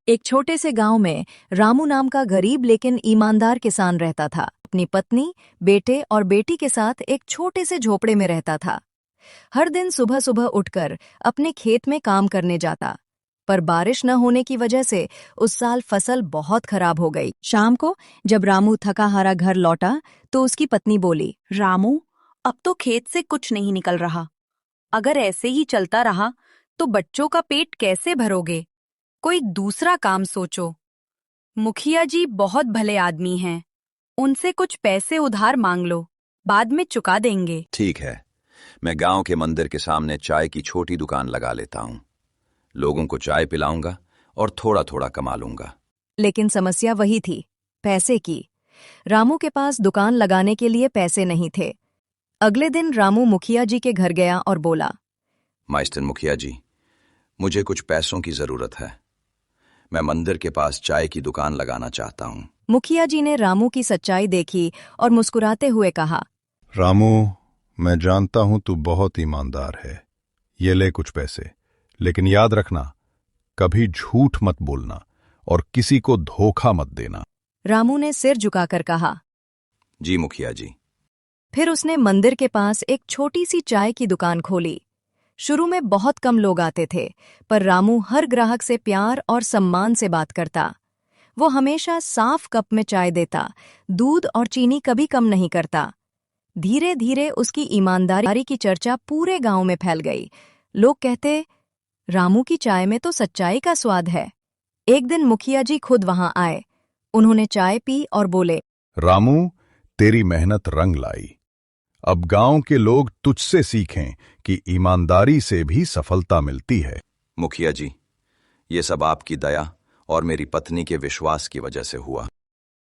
एक छोटे से गांव में रामू नाम का गरीब लेकिन ईमानदार किसान रहता था। अपनी पत्नी, बेटे और बेटी के साथ एक छोटे से झोपड़े में रहता था। हर दिन सुबह सुबह उठकर अपने खेत में काम करने जाता, पर बारिश न होने की वजह से उस साल फसल बहुत खराब हो गई। शाम को जब रामू थका हारा घर लौटा तो उसकी पत्नी बोली, रामू, अब तो खेत से कुछ नहीं निकल रहा। अगर ऐसे ही चलता रहा तो बच्चों का पेट कैसे भरोगे? कोई दूसरा काम सोचो। मुखिया जी बहुत भले आदमी हैं, उनसे कुछ पैसे उधार मांग लो, बाद में चुका देंगे। ठीक है, मैं गांव के मंदिर के सामने चाय की छोटी दुकान लगा लेता हूँ। लोगों को चाय पिलाऊंगा और थोड़ा थोड़ा कमा लूंगा। लेकिन समस्या वही थी, पैसे की। रामू के पास दुकान लगाने के लिए पैसे नहीं थे। अगले दिन रामू मुखिया जी के घर गया और बोला, मास्टर मुखिया जी, मुझे कुछ पैसों की जरूरत है। मैं मंदिर के पास चाय की दुकान लगाना चाहता हूँ। मुखिया जी ने रामू की सच्चाई देखी और मुस्कुराते हुए कहा, रामू, मैं जानता हूं तू बहुत ईमानदार है। ये ले कुछ पैसे, लेकिन याद रखना, कभी झूठ मत बोलना और किसी को धोखा मत देना। रामू ने सिर झुकाकर कहा, जी मुखिया जी। फिर उसने मंदिर के पास एक छोटी सी चाय की दुकान खोली। शुरू में बहुत कम लोग आते थे, पर रामू हर ग्राहक से प्यार और सम्मान से बात करता। वो हमेशा साफ कप में चाय देता, दूध और चीनी कभी कम नहीं करता। धीरे धीरे उसकी ईमानदारी की चर्चा पूरे गांव में फैल गई। लोग कहते, रामू की चाय में तो सच्चाई का स्वाद है। एक दिन मुखिया जी खुद वहां आए। उन्होंने चाय पी और बोले, रामू, तेरी मेहनत रंग लाई। अब गांव के लोग तुझसे सीखें कि ईमानदारी से भी सफलता मिलती है। मुखिया जी, ये सब आपकी दया और मेरी पत्नी के विश्वास की वजह से हुआ।